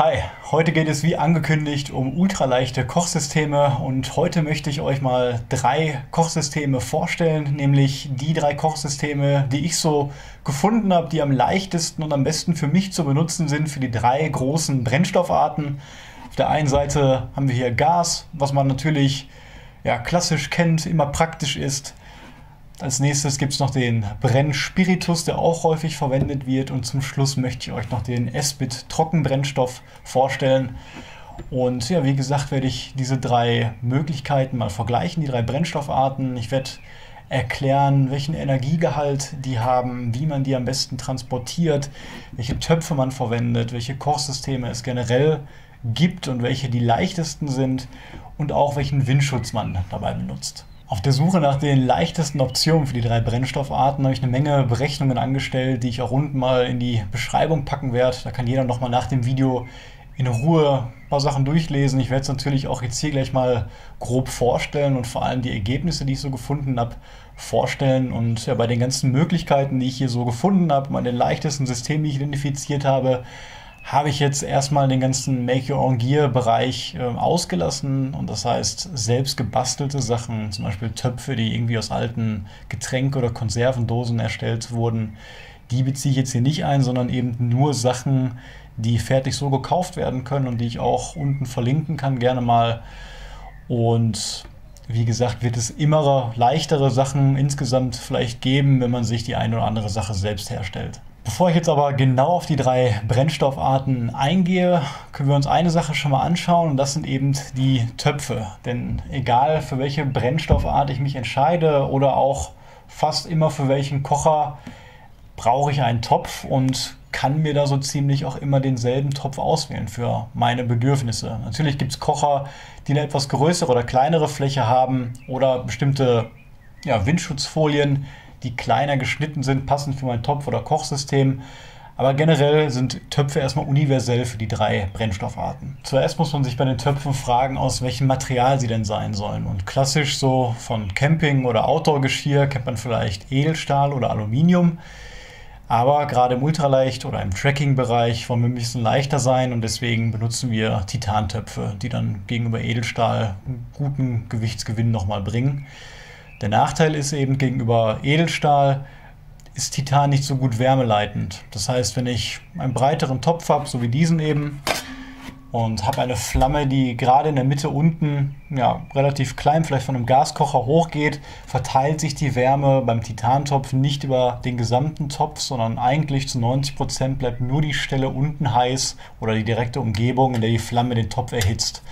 Hi, heute geht es wie angekündigt um ultraleichte Kochsysteme und heute möchte ich euch mal 3 Kochsysteme vorstellen, nämlich die 3 Kochsysteme, die ich so gefunden habe, die am leichtesten und am besten für mich zu benutzen sind für die 3 großen Brennstoffarten. Auf der einen Seite haben wir hier Gas, was man natürlich klassisch kennt, immer praktisch ist. Als nächstes gibt es noch den Brennspiritus, der auch häufig verwendet wird. Und zum Schluss möchte ich euch noch den Esbit Trockenbrennstoff vorstellen. Und ja, wie gesagt, werde ich diese 3 Möglichkeiten mal vergleichen, die 3 Brennstoffarten. Ich werde erklären, welchen Energiegehalt die haben, wie man die am besten transportiert, welche Töpfe man verwendet, welche Kochsysteme es generell gibt und welche die leichtesten sind und auch welchen Windschutz man dabei benutzt. Auf der Suche nach den leichtesten Optionen für die 3 Brennstoffarten habe ich eine Menge Berechnungen angestellt, die ich auch unten mal in die Beschreibung packen werde. Da kann jeder nochmal nach dem Video in Ruhe ein paar Sachen durchlesen. Ich werde es natürlich auch jetzt hier gleich mal grob vorstellen und vor allem die Ergebnisse, die ich so gefunden habe, vorstellen. Und ja, bei den ganzen Möglichkeiten, die ich hier so gefunden habe, bei den leichtesten Systemen, die ich identifiziert habe, habe ich jetzt erstmal den ganzen Make-Your-Own-Gear-Bereich ausgelassen. Und das heißt, selbst gebastelte Sachen, zum Beispiel Töpfe, die irgendwie aus alten Getränk- oder Konservendosen erstellt wurden, die beziehe ich jetzt hier nicht ein, sondern eben nur Sachen, die fertig so gekauft werden können und die ich auch unten verlinken kann, gerne mal. Und wie gesagt, wird es immer leichtere Sachen insgesamt vielleicht geben, wenn man sich die eine oder andere Sache selbst herstellt. Bevor ich jetzt aber genau auf die 3 Brennstoffarten eingehe, können wir uns eine Sache schon mal anschauen und das sind eben die Töpfe. Denn egal für welche Brennstoffart ich mich entscheide oder auch fast immer für welchen Kocher, brauche ich einen Topf und kann mir da so ziemlich auch immer denselben Topf auswählen für meine Bedürfnisse. Natürlich gibt es Kocher, die eine etwas größere oder kleinere Fläche haben oder bestimmte Windschutzfolien, die kleiner geschnitten sind, passend für mein Topf- oder Kochsystem. Aber generell sind Töpfe erstmal universell für die 3 Brennstoffarten. Zuerst muss man sich bei den Töpfen fragen, aus welchem Material sie denn sein sollen. Und klassisch so von Camping- oder Outdoor-Geschirr kennt man vielleicht Edelstahl oder Aluminium. Aber gerade im Ultraleicht- oder im Tracking-Bereich wollen wir ein bisschen leichter sein und deswegen benutzen wir Titantöpfe, die dann gegenüber Edelstahl einen guten Gewichtsgewinn nochmal bringen. Der Nachteil ist eben, gegenüber Edelstahl ist Titan nicht so gut wärmeleitend. Das heißt, wenn ich einen breiteren Topf habe, so wie diesen eben, und habe eine Flamme, die gerade in der Mitte unten relativ klein, vielleicht von einem Gaskocher hochgeht, verteilt sich die Wärme beim Titantopf nicht über den gesamten Topf, sondern eigentlich zu 90% bleibt nur die Stelle unten heiß oder die direkte Umgebung, in der die Flamme den Topf erhitzt.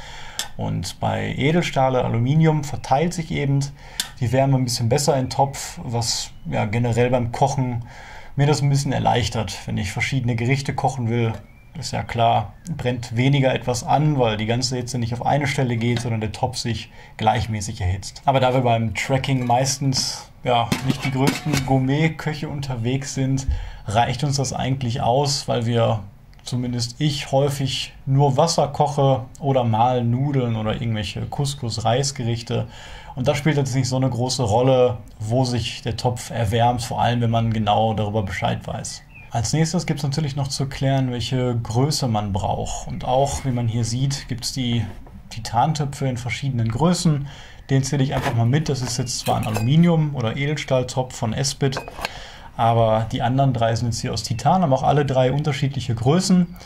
Und bei Edelstahl oder Aluminium verteilt sich eben die Wärme ein bisschen besser in den Topf, was generell beim Kochen mir das ein bisschen erleichtert. Wenn ich verschiedene Gerichte kochen will, ist ja klar, brennt weniger etwas an, weil die ganze Hitze nicht auf eine Stelle geht, sondern der Topf sich gleichmäßig erhitzt. Aber da wir beim Tracking meistens nicht die größten Gourmet-Köche unterwegs sind, reicht uns das eigentlich aus, weil wir, zumindest ich, häufig nur Wasser koche oder mal Nudeln oder irgendwelche Couscous-Reisgerichte. Und da spielt jetzt nicht so eine große Rolle, wo sich der Topf erwärmt, vor allem wenn man genau darüber Bescheid weiß. Als nächstes gibt es natürlich noch zu klären, welche Größe man braucht. Und auch, wie man hier sieht, gibt es die Titantöpfe in verschiedenen Größen. Den zähle ich einfach mal mit. Das ist jetzt zwar ein Aluminium- oder Edelstahltopf von Esbit, aber die anderen 3 sind jetzt hier aus Titan, haben auch alle 3 unterschiedliche Größen.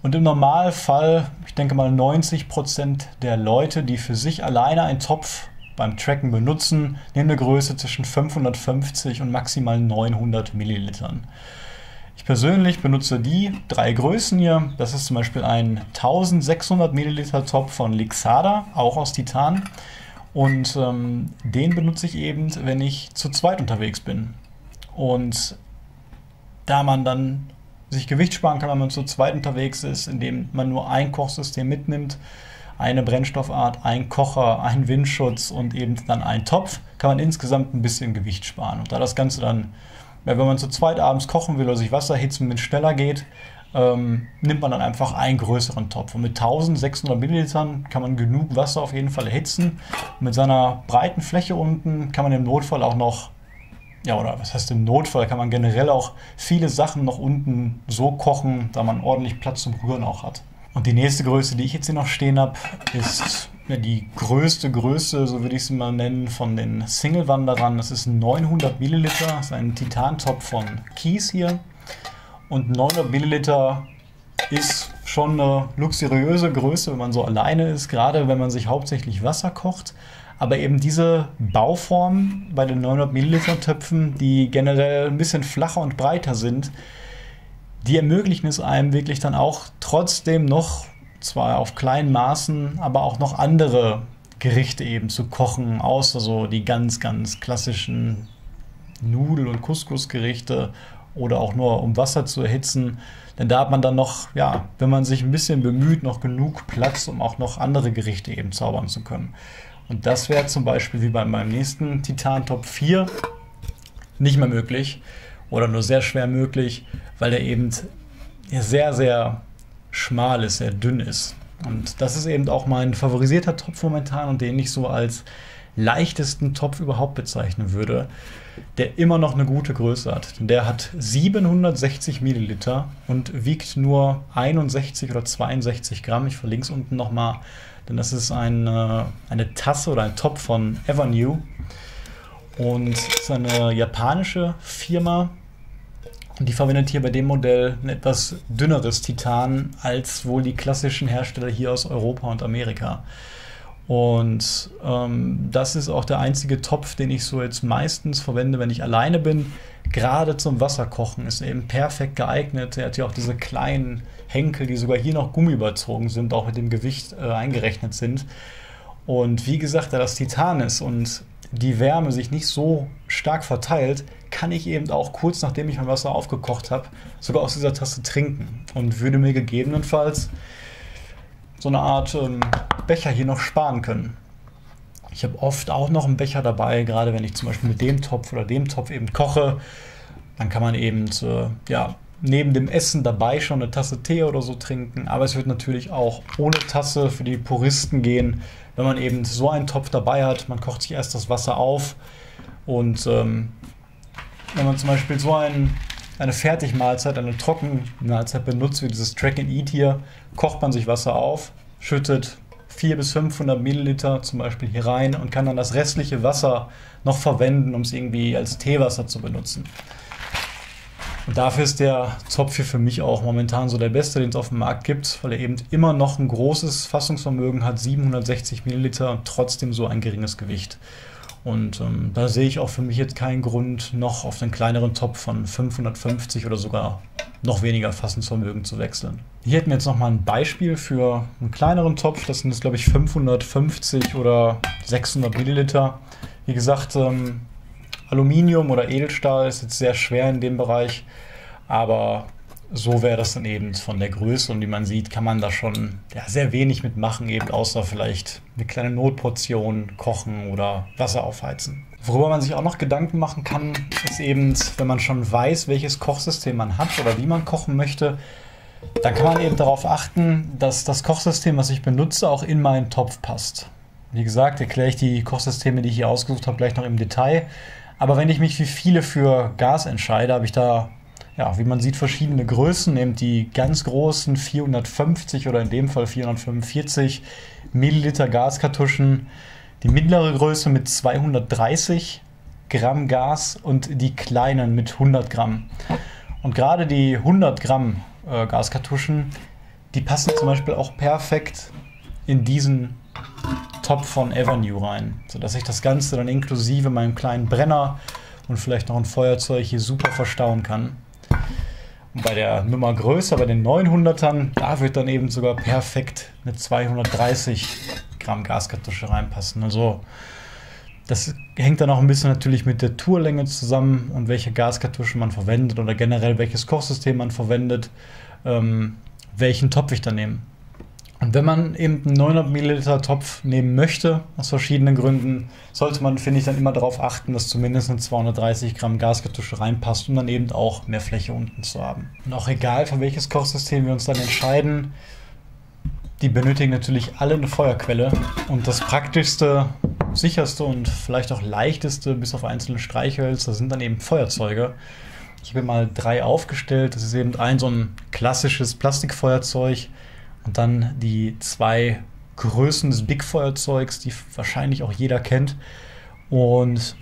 Und im Normalfall, ich denke mal 90% der Leute, die für sich alleine einen Topf beim Tracken benutzen, nehmen eine Größe zwischen 550 und maximal 900 Millilitern. Ich persönlich benutze die 3 Größen hier. Das ist zum Beispiel ein 1600 Milliliter Topf von Lixada, auch aus Titan. Und den benutze ich eben, wenn ich zu zweit unterwegs bin. Und da man dann sich Gewicht sparen kann, wenn man zu zweit unterwegs ist, indem man nur ein Kochsystem mitnimmt, eine Brennstoffart, ein Kocher, ein Windschutz und eben dann einen Topf, kann man insgesamt ein bisschen Gewicht sparen. Und da das Ganze dann, wenn man zu zweit abends kochen will oder sich Wasser erhitzen, wenn es schneller geht, nimmt man dann einfach einen größeren Topf. Und mit 1600 Millilitern kann man genug Wasser auf jeden Fall erhitzen. Und mit seiner breiten Fläche unten kann man im Notfall auch noch oder was heißt im Notfall, kann man generell auch viele Sachen noch unten so kochen, da man ordentlich Platz zum Rühren auch hat. Und die nächste Größe, die ich jetzt hier noch stehen habe, ist die größte Größe, so würde ich es mal nennen, von den Single-Wanderern. Das ist 900 Milliliter, das ist ein Titantopf von Keys hier. Und 900 Milliliter ist schon eine luxuriöse Größe, wenn man so alleine ist, gerade wenn man sich hauptsächlich Wasser kocht. Aber eben diese Bauform bei den 900 Milliliter Töpfen, die generell ein bisschen flacher und breiter sind, die ermöglichen es einem wirklich dann auch trotzdem noch, zwar auf kleinen Maßen, aber auch noch andere Gerichte eben zu kochen, außer so die ganz, ganz klassischen Nudel- und Couscous-Gerichte oder auch nur um Wasser zu erhitzen. Denn da hat man dann noch, ja, wenn man sich ein bisschen bemüht, noch genug Platz, um auch noch andere Gerichte eben zaubern zu können. Und das wäre zum Beispiel wie bei meinem nächsten Titantopf 4 nicht mehr möglich oder nur sehr schwer möglich, weil der eben sehr, sehr schmal ist, sehr dünn ist. Und das ist eben auch mein favorisierter Topf momentan und den ich so als leichtesten Topf überhaupt bezeichnen würde, der immer noch eine gute Größe hat. Denn der hat 760 Milliliter und wiegt nur 61 oder 62 Gramm. Ich verlinke es unten nochmal, denn das ist eine Tasse oder ein Topf von Evernew. Und es ist eine japanische Firma. Und die verwendet hier bei dem Modell ein etwas dünneres Titan als wohl die klassischen Hersteller hier aus Europa und Amerika. Und das ist auch der einzige Topf, den ich so jetzt meistens verwende, wenn ich alleine bin. Gerade zum Wasserkochen ist er eben perfekt geeignet. Er hat ja auch diese kleinen Henkel, die sogar hier noch gummiüberzogen sind, auch mit dem Gewicht eingerechnet sind. Und wie gesagt, da das Titan ist und die Wärme sich nicht so stark verteilt, kann ich eben auch kurz nachdem ich mein Wasser aufgekocht habe, sogar aus dieser Tasse trinken und würde mir gegebenenfalls so eine Art Becher hier noch sparen können. Ich habe oft auch noch einen Becher dabei, gerade wenn ich zum Beispiel mit dem Topf oder dem Topf eben koche, dann kann man eben neben dem Essen dabei schon eine Tasse Tee oder so trinken, aber es wird natürlich auch ohne Tasse für die Puristen gehen, wenn man eben so einen Topf dabei hat. Man kocht sich erst das Wasser auf und wenn man zum Beispiel so eine Fertigmahlzeit, eine Trockenmahlzeit benutzt, wie dieses Track and Eat hier, kocht man sich Wasser auf, schüttet 400 bis 500 Milliliter zum Beispiel hier rein und kann dann das restliche Wasser noch verwenden, um es irgendwie als Teewasser zu benutzen. Und dafür ist der Topf hier für mich auch momentan so der beste, den es auf dem Markt gibt, weil er eben immer noch ein großes Fassungsvermögen hat, 760 Milliliter und trotzdem so ein geringes Gewicht. Und da sehe ich auch für mich jetzt keinen Grund, noch auf den kleineren Topf von 550 oder sogar noch weniger Fassungsvermögen zu wechseln. Hier hätten wir jetzt nochmal ein Beispiel für einen kleineren Topf. Das sind jetzt, glaube ich, 550 oder 600 Milliliter. Wie gesagt, Aluminium oder Edelstahl ist jetzt sehr schwer in dem Bereich, aber so wäre das dann eben von der Größe und wie man sieht, kann man da schon sehr wenig mitmachen, eben außer vielleicht eine kleine Notportion kochen oder Wasser aufheizen. Worüber man sich auch noch Gedanken machen kann, ist eben, wenn man schon weiß, welches Kochsystem man hat oder wie man kochen möchte, dann kann man eben darauf achten, dass das Kochsystem, was ich benutze, auch in meinen Topf passt. Wie gesagt, erkläre ich die Kochsysteme, die ich hier ausgesucht habe, gleich noch im Detail. Aber wenn ich mich wie viele für Gas entscheide, habe ich da, wie man sieht, verschiedene Größen. Nehmt die ganz großen 450 oder in dem Fall 445 Milliliter Gaskartuschen, die mittlere Größe mit 230 Gramm Gas und die kleinen mit 100 Gramm. Und gerade die 100 Gramm Gaskartuschen, die passen zum Beispiel auch perfekt in diesen Topf von Evernew rein, sodass ich das Ganze dann inklusive meinem kleinen Brenner und vielleicht noch ein Feuerzeug hier super verstauen kann. Und bei der Nummer größer, bei den 900ern, da wird dann eben sogar perfekt eine 230 Gramm Gaskartusche reinpassen. Also das hängt dann auch ein bisschen natürlich mit der Tourlänge zusammen und welche Gaskartusche man verwendet oder generell welches Kochsystem man verwendet, welchen Topf ich dann nehme. Und wenn man eben einen 900 Milliliter Topf nehmen möchte, aus verschiedenen Gründen, sollte man, finde ich, dann immer darauf achten, dass zumindest eine 230 Gramm Gaskartusche reinpasst, um dann eben auch mehr Fläche unten zu haben. Und auch egal, für welches Kochsystem wir uns dann entscheiden, die benötigen natürlich alle eine Feuerquelle. Und das praktischste, sicherste und vielleicht auch leichteste, bis auf einzelne Streichhölzer, sind dann eben Feuerzeuge. Ich habe mal 3 aufgestellt. Das ist eben so ein klassisches Plastikfeuerzeug. Und dann die 2 Größen des Big-Feuerzeugs, die wahrscheinlich auch jeder kennt. Und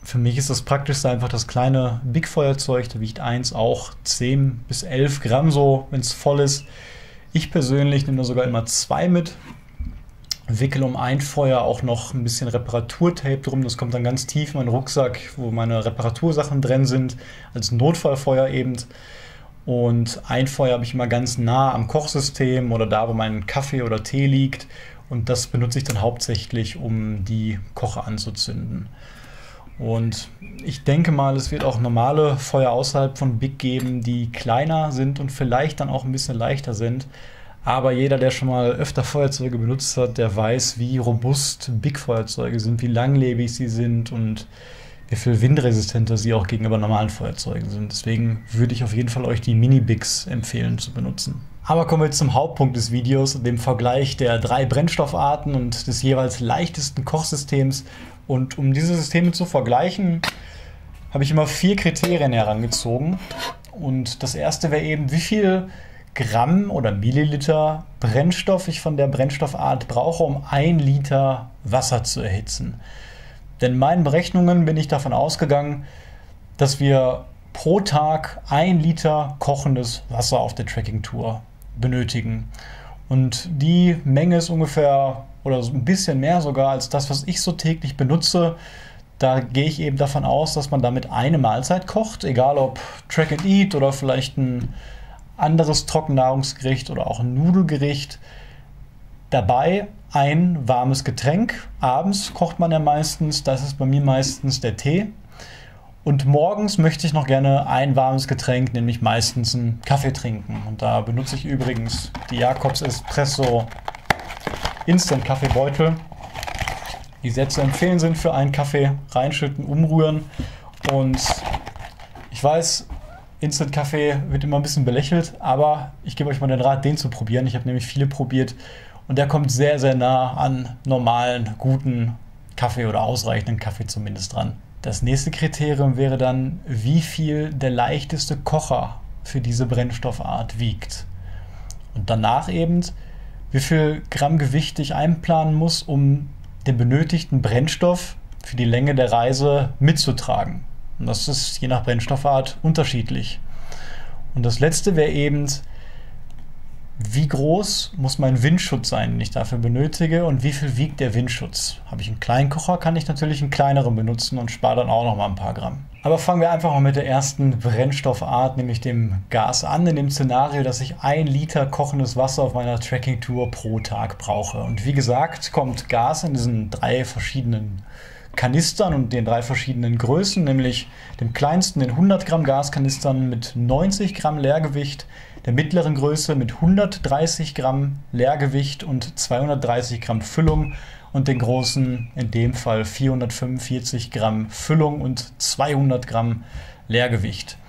für mich ist das Praktischste einfach das kleine Big-Feuerzeug. Da wiegt eins auch 10 bis 11 Gramm so, wenn es voll ist. Ich persönlich nehme da sogar immer 2 mit. Wickel um ein Feuer auch noch ein bisschen Reparaturtape drum. Das kommt dann ganz tief in meinen Rucksack, wo meine Reparatursachen drin sind, als Notfallfeuer eben. Und ein Feuer habe ich immer ganz nah am Kochsystem oder da, wo mein Kaffee oder Tee liegt. Und das benutze ich dann hauptsächlich, um die Kocher anzuzünden. Und ich denke mal, es wird auch normale Feuer außerhalb von Big geben, die kleiner sind und vielleicht dann auch ein bisschen leichter sind. Aber jeder, der schon mal öfter Feuerzeuge benutzt hat, der weiß, wie robust Big-Feuerzeuge sind, wie langlebig sie sind und wie viel windresistenter sie auch gegenüber normalen Feuerzeugen sind. Deswegen würde ich auf jeden Fall euch die Mini-Bigs empfehlen zu benutzen. Aber kommen wir jetzt zum Hauptpunkt des Videos, dem Vergleich der 3 Brennstoffarten und des jeweils leichtesten Kochsystems. Und um diese Systeme zu vergleichen, habe ich immer 4 Kriterien herangezogen. Und das erste wäre eben, wie viel Gramm oder Milliliter Brennstoff ich von der Brennstoffart brauche, um 1 Liter Wasser zu erhitzen. Denn in meinen Berechnungen bin ich davon ausgegangen, dass wir pro Tag 1 Liter kochendes Wasser auf der Trekkingtour benötigen. Und die Menge ist ungefähr oder so ein bisschen mehr sogar als das, was ich so täglich benutze. Da gehe ich eben davon aus, dass man damit eine Mahlzeit kocht, egal ob Track and Eat oder vielleicht ein anderes Trockennahrungsgericht oder auch ein Nudelgericht. Dabei ein warmes Getränk. Abends kocht man ja meistens, das ist bei mir meistens der Tee. Und morgens möchte ich noch gerne ein warmes Getränk, nämlich meistens einen Kaffee trinken. Und da benutze ich übrigens die Jacobs Espresso Instant Kaffeebeutel, die sehr zu empfehlen sind für einen Kaffee. Reinschütten, umrühren. Und ich weiß, Instant-Kaffee wird immer ein bisschen belächelt, aber ich gebe euch mal den Rat, den zu probieren. Ich habe nämlich viele probiert und der kommt sehr, sehr nah an normalen, guten Kaffee oder ausreichenden Kaffee zumindest dran. Das nächste Kriterium wäre dann, wie viel der leichteste Kocher für diese Brennstoffart wiegt. Und danach eben, wie viel Gramm Gewicht ich einplanen muss, um den benötigten Brennstoff für die Länge der Reise mitzutragen. Und das ist je nach Brennstoffart unterschiedlich. Und das letzte wäre eben, wie groß muss mein Windschutz sein, den ich dafür benötige und wie viel wiegt der Windschutz. Habe ich einen kleinen Kocher, kann ich natürlich einen kleineren benutzen und spare dann auch noch mal ein paar Gramm. Aber fangen wir einfach mal mit der ersten Brennstoffart, nämlich dem Gas an, in dem Szenario, dass ich 1 Liter kochendes Wasser auf meiner Trekkingtour pro Tag brauche. Und wie gesagt, kommt Gas in diesen 3 verschiedenen Kanistern und den 3 verschiedenen Größen, nämlich dem kleinsten, den 100 Gramm Gaskanistern mit 90 Gramm Leergewicht, der mittleren Größe mit 130 Gramm Leergewicht und 230 Gramm Füllung und den großen, in dem Fall 445 Gramm Füllung und 200 Gramm Leergewicht.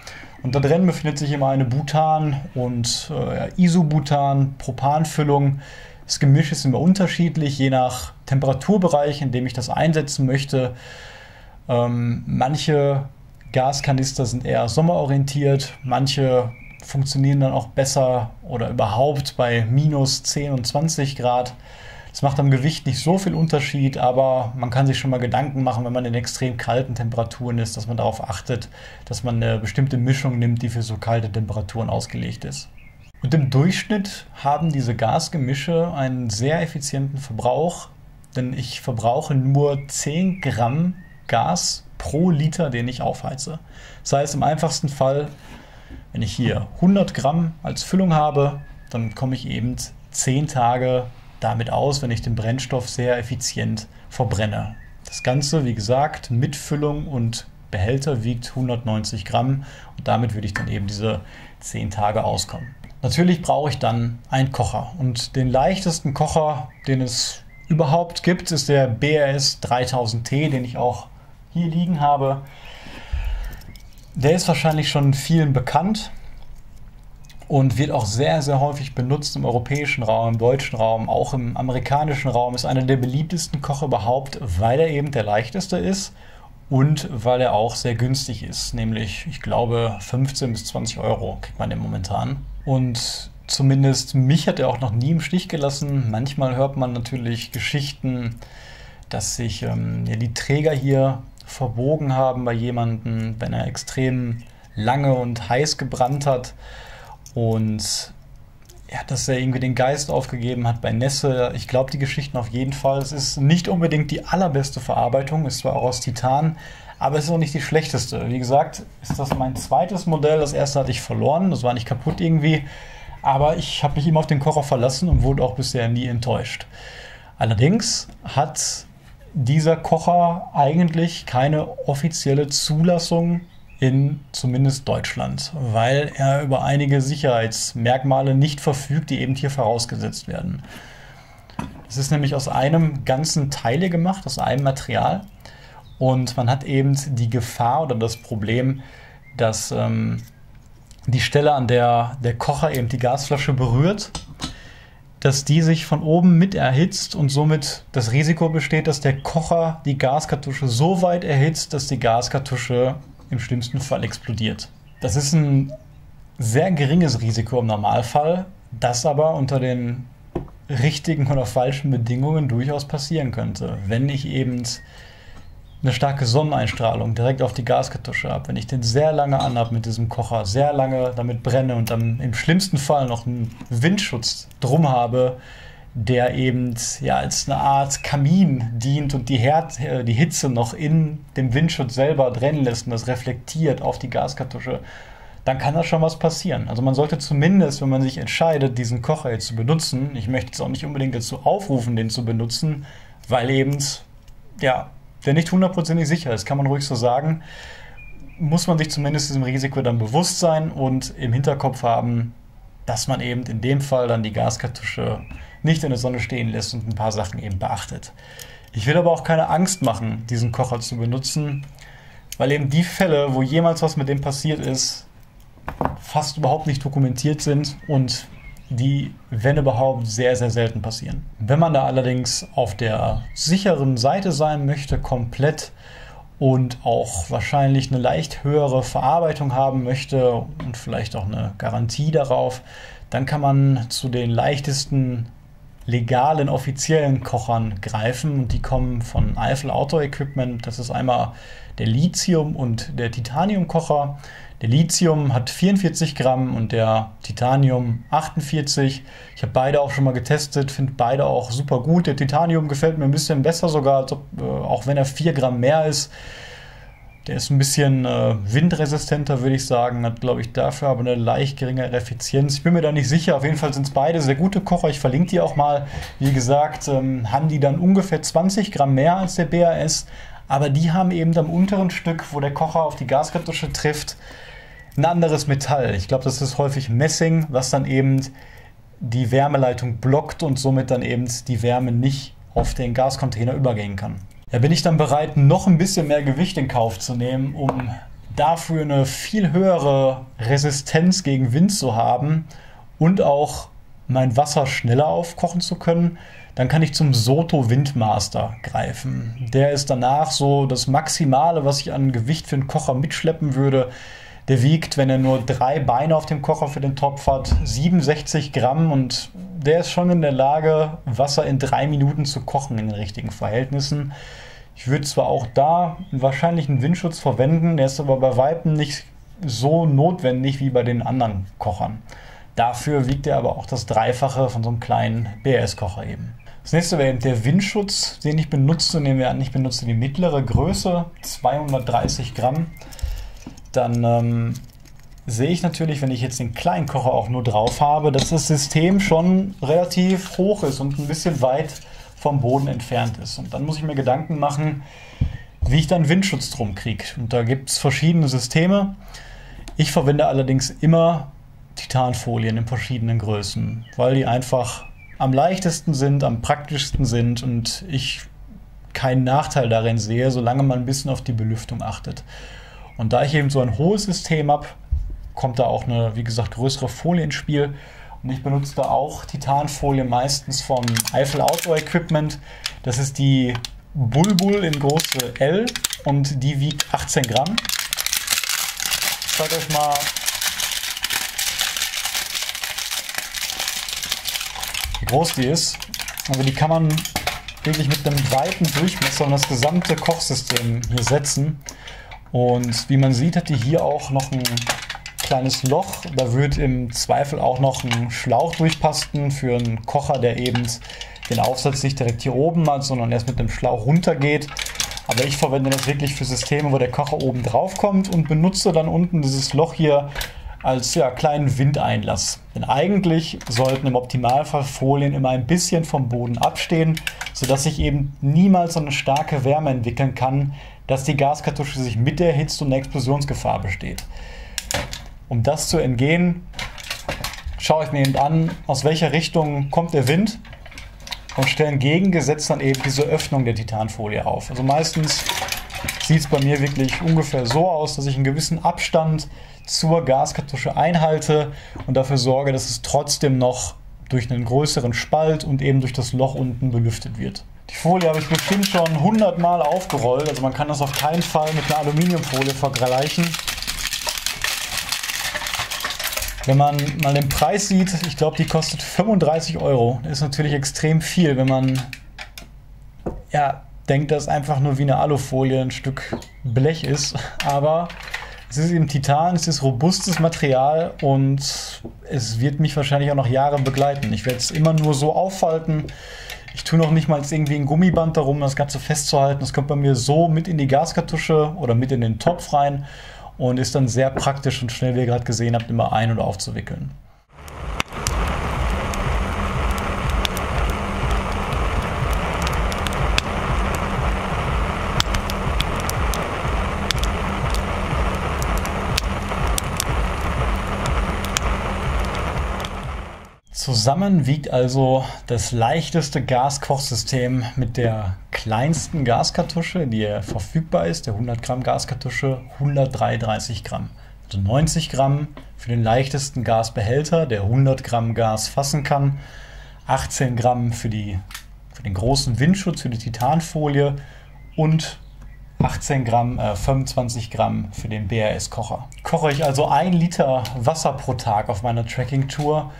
Und da drin befindet sich immer eine Butan- und Isobutan-Propanfüllung. Das Gemisch ist immer unterschiedlich, je nach Temperaturbereich, in dem ich das einsetzen möchte. Manche Gaskanister sind eher sommerorientiert, manche funktionieren dann auch besser oder überhaupt bei minus 10 und 20 Grad. Das macht am Gewicht nicht so viel Unterschied, aber man kann sich schon mal Gedanken machen, wenn man in extrem kalten Temperaturen ist, dass man darauf achtet, dass man eine bestimmte Mischung nimmt, die für so kalte Temperaturen ausgelegt ist. Und im Durchschnitt haben diese Gasgemische einen sehr effizienten Verbrauch, denn ich verbrauche nur 10 Gramm Gas pro Liter, den ich aufheize. Das heißt, im einfachsten Fall, wenn ich hier 100 Gramm als Füllung habe, dann komme ich eben 10 Tage damit aus, wenn ich den Brennstoff sehr effizient verbrenne. Das Ganze, wie gesagt, mit Füllung und Behälter wiegt 190 Gramm und damit würde ich dann eben diese 10 Tage auskommen. Natürlich brauche ich dann einen Kocher und den leichtesten Kocher, den es überhaupt gibt, ist der BRS 3000T, den ich auch hier liegen habe. Der ist wahrscheinlich schon vielen bekannt und wird auch sehr, sehr häufig benutzt im europäischen Raum, im deutschen Raum, auch im amerikanischen Raum. Ist einer der beliebtesten Kocher überhaupt, weil er eben der leichteste ist und weil er auch sehr günstig ist. Nämlich, ich glaube, 15 bis 20 Euro kriegt man den momentan. Und Zumindest mich hat er auch noch nie im Stich gelassen. Manchmal hört man natürlich Geschichten, dass sich ja, die Träger hier verbogen haben bei jemandem, wenn er extrem lange und heiß gebrannt hat und ja, dass er irgendwie den Geist aufgegeben hat bei Nässe. Ich glaube die Geschichten auf jeden Fall. Es ist nicht unbedingt die allerbeste Verarbeitung, ist zwar auch aus Titan, aber es ist auch nicht die schlechteste. Wie gesagt, ist das mein zweites Modell. Das erste hatte ich verloren, das war nicht kaputt irgendwie. Aber ich habe mich immer auf den Kocher verlassen und wurde auch bisher nie enttäuscht. Allerdings hat dieser Kocher eigentlich keine offizielle Zulassung in zumindest Deutschland, weil er über einige Sicherheitsmerkmale nicht verfügt, die eben hier vorausgesetzt werden. Es ist nämlich aus einem ganzen Teile gemacht, aus einem Material. Und man hat eben die Gefahr oder das Problem, dass die Stelle, an der der Kocher eben die Gasflasche berührt, dass die sich von oben mit erhitzt und somit das Risiko besteht, dass der Kocher die Gaskartusche so weit erhitzt, dass die Gaskartusche im schlimmsten Fall explodiert. Das ist ein sehr geringes Risiko im Normalfall, das aber unter den richtigen oder falschen Bedingungen durchaus passieren könnte. Wenn ich eben eine starke Sonneneinstrahlung direkt auf die Gaskartusche habe, wenn ich den sehr lange anhabe mit diesem Kocher, sehr lange damit brenne und dann im schlimmsten Fall noch einen Windschutz drum habe, der eben ja als eine Art Kamin dient und die Hitze noch in dem Windschutz selber brennen lässt und das reflektiert auf die Gaskartusche, dann kann da schon was passieren. Also man sollte zumindest, wenn man sich entscheidet, diesen Kocher jetzt zu benutzen, ich möchte jetzt auch nicht unbedingt dazu aufrufen, den zu benutzen, weil eben, ja, der nicht hundertprozentig sicher ist, kann man ruhig so sagen, muss man sich zumindest diesem Risiko dann bewusst sein und im Hinterkopf haben, dass man eben in dem Fall dann die Gaskartusche nicht in der Sonne stehen lässt und ein paar Sachen eben beachtet. Ich will aber auch keine Angst machen, diesen Kocher zu benutzen, weil eben die Fälle, wo jemals was mit dem passiert ist, fast überhaupt nicht dokumentiert sind und die, wenn überhaupt, sehr, sehr selten passieren. Wenn man da allerdings auf der sicheren Seite sein möchte, komplett und auch wahrscheinlich eine leicht höhere Verarbeitung haben möchte und vielleicht auch eine Garantie darauf, dann kann man zu den leichtesten legalen, offiziellen Kochern greifen und die kommen von Eiffel Outdoor Equipment. Das ist einmal der Lithium- und der Titanium-Kocher. Der Lithium hat 44 Gramm und der Titanium 48. Ich habe beide auch schon mal getestet, finde beide auch super gut. Der Titanium gefällt mir ein bisschen besser sogar, auch wenn er 4 Gramm mehr ist. Der ist ein bisschen windresistenter, würde ich sagen, hat, glaube ich, dafür aber eine leicht geringere Effizienz. Ich bin mir da nicht sicher, auf jeden Fall sind es beide sehr gute Kocher. Ich verlinke die auch mal. Wie gesagt, haben die dann ungefähr 20 Gramm mehr als der BAS, aber die haben eben am unteren Stück, wo der Kocher auf die Gaskartusche trifft, ein anderes Metall. Ich glaube, das ist häufig Messing, was dann eben die Wärmeleitung blockt und somit dann eben die Wärme nicht auf den Gascontainer übergehen kann. Da bin ich dann bereit, noch ein bisschen mehr Gewicht in Kauf zu nehmen, um dafür eine viel höhere Resistenz gegen Wind zu haben und auch mein Wasser schneller aufkochen zu können. Dann kann ich zum Soto Windmaster greifen. Der ist danach so das Maximale, was ich an Gewicht für einen Kocher mitschleppen würde. Der wiegt, wenn er nur 3 Beine auf dem Kocher für den Topf hat, 67 Gramm und der ist schon in der Lage, Wasser in 3 Minuten zu kochen in den richtigen Verhältnissen. Ich würde zwar auch da wahrscheinlich einen Windschutz verwenden, der ist aber bei Weitem nicht so notwendig wie bei den anderen Kochern. Dafür wiegt er aber auch das Dreifache von so einem kleinen BAS-Kocher eben. Das nächste wäre eben der Windschutz, den ich benutze. Nehmen wir an, ich benutze die mittlere Größe, 230 Gramm. Dann sehe ich natürlich, wenn ich jetzt den kleinen Kocher auch nur drauf habe, dass das System schon relativ hoch ist und ein bisschen weit vom Boden entfernt ist. Und dann muss ich mir Gedanken machen, wie ich dann Windschutz drum kriege. Und da gibt es verschiedene Systeme. Ich verwende allerdings immer Titanfolien in verschiedenen Größen, weil die einfach am leichtesten sind, am praktischsten sind und ich keinen Nachteil darin sehe, solange man ein bisschen auf die Belüftung achtet. Und da ich eben so ein hohes System habe, kommt da auch eine, wie gesagt, größere Folie ins Spiel. Und ich benutze da auch Titanfolie meistens von Eiffel Outdoor Equipment. Das ist die Bulbul in Größe L und die wiegt 18 Gramm. Ich zeige euch mal, wie groß die ist. Also die kann man wirklich mit einem weiten Durchmesser und das gesamte Kochsystem hier setzen. Und wie man sieht, hat die hier auch noch ein kleines Loch. Da wird im Zweifel auch noch ein Schlauch durchpassen für einen Kocher, der eben den Aufsatz nicht direkt hier oben hat, sondern erst mit dem Schlauch runtergeht. Aber ich verwende das wirklich für Systeme, wo der Kocher oben drauf kommt und benutze dann unten dieses Loch hier als kleinen Windeinlass. Denn eigentlich sollten im Optimalfall Folien immer ein bisschen vom Boden abstehen, sodass sich eben niemals so eine starke Wärme entwickeln kann, dass die Gaskartusche sich mit erhitzt und eine Explosionsgefahr besteht. Um das zu entgehen, schaue ich mir eben an, aus welcher Richtung kommt der Wind und stelle entgegengesetzt dann eben diese Öffnung der Titanfolie auf. Also meistens sieht es bei mir wirklich ungefähr so aus, dass ich einen gewissen Abstand zur Gaskartusche einhalte und dafür sorge, dass es trotzdem noch durch einen größeren Spalt und eben durch das Loch unten belüftet wird. Die Folie habe ich bestimmt schon 100 Mal aufgerollt, also man kann das auf keinen Fall mit einer Aluminiumfolie vergleichen. Wenn man mal den Preis sieht, ich glaube, die kostet 35 €. Das ist natürlich extrem viel, wenn man denkt, dass einfach nur wie eine Alufolie ein Stück Blech ist. Aber es ist eben Titan, es ist robustes Material und es wird mich wahrscheinlich auch noch Jahre begleiten. Ich werde es immer nur so auffalten. Ich tue noch nicht mal irgendwie ein Gummiband darum, das Ganze festzuhalten. Das kommt bei mir so mit in die Gaskartusche oder mit in den Topf rein und ist dann sehr praktisch und schnell, wie ihr gerade gesehen habt, immer ein- oder aufzuwickeln. Zusammen wiegt also das leichteste Gaskochsystem mit der kleinsten Gaskartusche, die verfügbar ist, der 100 Gramm Gaskartusche, 133 Gramm. Also 90 Gramm für den leichtesten Gasbehälter, der 100 Gramm Gas fassen kann, 18 Gramm für den großen Windschutz, für die Titanfolie und 18 Gramm, 25 Gramm für den BRS-Kocher. Koche ich also 1 Liter Wasser pro Tag auf meiner Trekking-Tour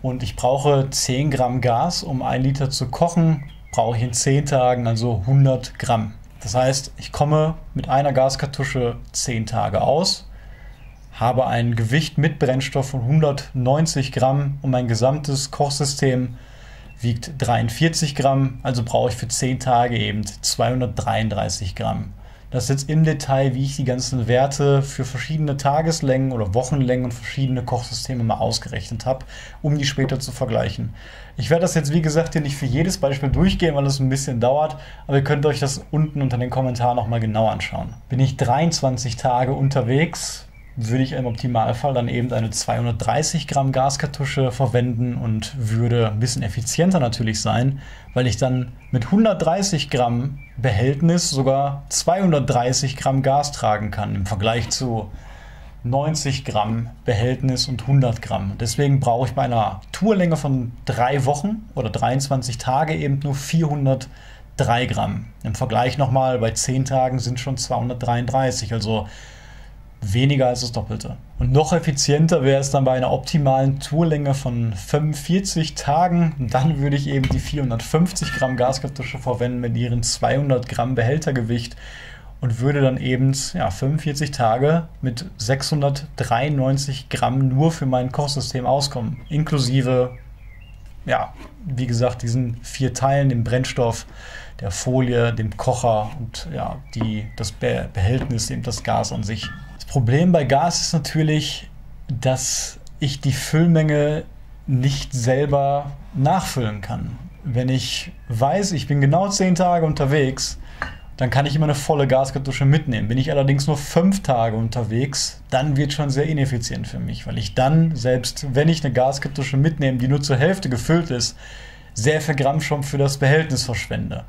und ich brauche 10 Gramm Gas, um 1 Liter zu kochen, brauche ich in 10 Tagen also 100 Gramm. Das heißt, ich komme mit einer Gaskartusche 10 Tage aus, habe ein Gewicht mit Brennstoff von 190 Gramm und mein gesamtes Kochsystem wiegt 43 Gramm, also brauche ich für 10 Tage eben 233 Gramm. Das ist jetzt im Detail, wie ich die ganzen Werte für verschiedene Tageslängen oder Wochenlängen und verschiedene Kochsysteme mal ausgerechnet habe, um die später zu vergleichen. Ich werde das jetzt, wie gesagt, hier nicht für jedes Beispiel durchgehen, weil es ein bisschen dauert, aber ihr könnt euch das unten unter den Kommentaren nochmal genau anschauen. Bin ich 23 Tage unterwegs, würde ich im Optimalfall dann eben eine 230 Gramm Gaskartusche verwenden und würde ein bisschen effizienter natürlich sein, weil ich dann mit 130 Gramm Behältnis sogar 230 Gramm Gas tragen kann im Vergleich zu 90 Gramm Behältnis und 100 Gramm. Deswegen brauche ich bei einer Tourlänge von 3 Wochen oder 23 Tage eben nur 403 Gramm. Im Vergleich nochmal, bei 10 Tagen sind schon 233, also weniger als das Doppelte. Und noch effizienter wäre es dann bei einer optimalen Tourlänge von 45 Tagen. Dann würde ich eben die 450 Gramm Gaskartusche verwenden mit ihren 200 Gramm Behältergewicht und würde dann eben 45 Tage mit 693 Gramm nur für mein Kochsystem auskommen. Inklusive, wie gesagt, diesen 4 Teilen, dem Brennstoff, der Folie, dem Kocher und das Behältnis, eben das Gas an sich. Das Problem bei Gas ist natürlich, dass ich die Füllmenge nicht selber nachfüllen kann. Wenn ich weiß, ich bin genau 10 Tage unterwegs, dann kann ich immer eine volle Gaskartusche mitnehmen. Bin ich allerdings nur 5 Tage unterwegs, dann wird schon sehr ineffizient für mich, weil ich dann, selbst wenn ich eine Gaskartusche mitnehme, die nur zur Hälfte gefüllt ist, sehr viel Gramm schon für das Behältnis verschwende.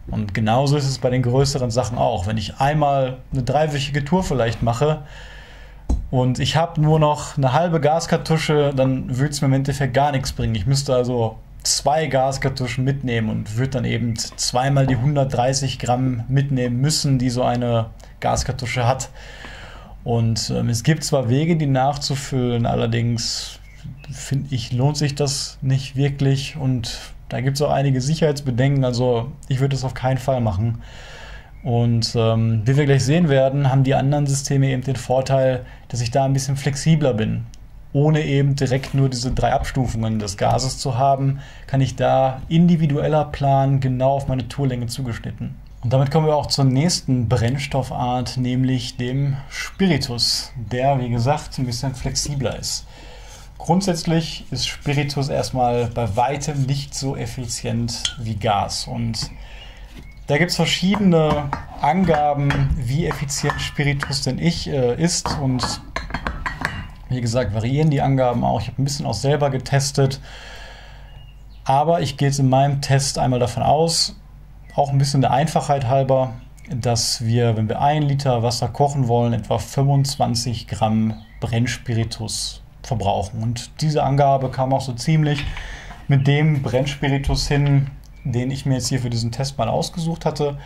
Und genauso ist es bei den größeren Sachen auch. Wenn ich einmal eine 3-wöchige Tour vielleicht mache und ich habe nur noch eine halbe Gaskartusche, dann würde es mir im Endeffekt gar nichts bringen. Ich müsste also 2 Gaskartuschen mitnehmen und würde dann eben zweimal die 130 Gramm mitnehmen müssen, die so eine Gaskartusche hat. Und es gibt zwar Wege, die nachzufüllen, allerdings finde ich, lohnt sich das nicht wirklich und da gibt es auch einige Sicherheitsbedenken, also ich würde das auf keinen Fall machen. Und wie wir gleich sehen werden, haben die anderen Systeme eben den Vorteil, dass ich da ein bisschen flexibler bin. Ohne eben direkt nur diese 3 Abstufungen des Gases zu haben, kann ich da individueller planen, genau auf meine Tourlänge zugeschnitten. Und damit kommen wir auch zur nächsten Brennstoffart, nämlich dem Spiritus, der, wie gesagt, ein bisschen flexibler ist. Grundsätzlich ist Spiritus erstmal bei weitem nicht so effizient wie Gas. Und da gibt es verschiedene Angaben, wie effizient Spiritus denn ist. Und wie gesagt, variieren die Angaben auch. Ich habe ein bisschen auch selber getestet. Aber ich gehe jetzt in meinem Test einmal davon aus, auch ein bisschen der Einfachheit halber, dass wir, wenn wir 1 Liter Wasser kochen wollen, etwa 25 Gramm Brennspiritus verbrauchen. Und diese Angabe kam auch so ziemlich mit dem Brennspiritus hin, den ich mir jetzt hier für diesen Test mal ausgesucht hatte.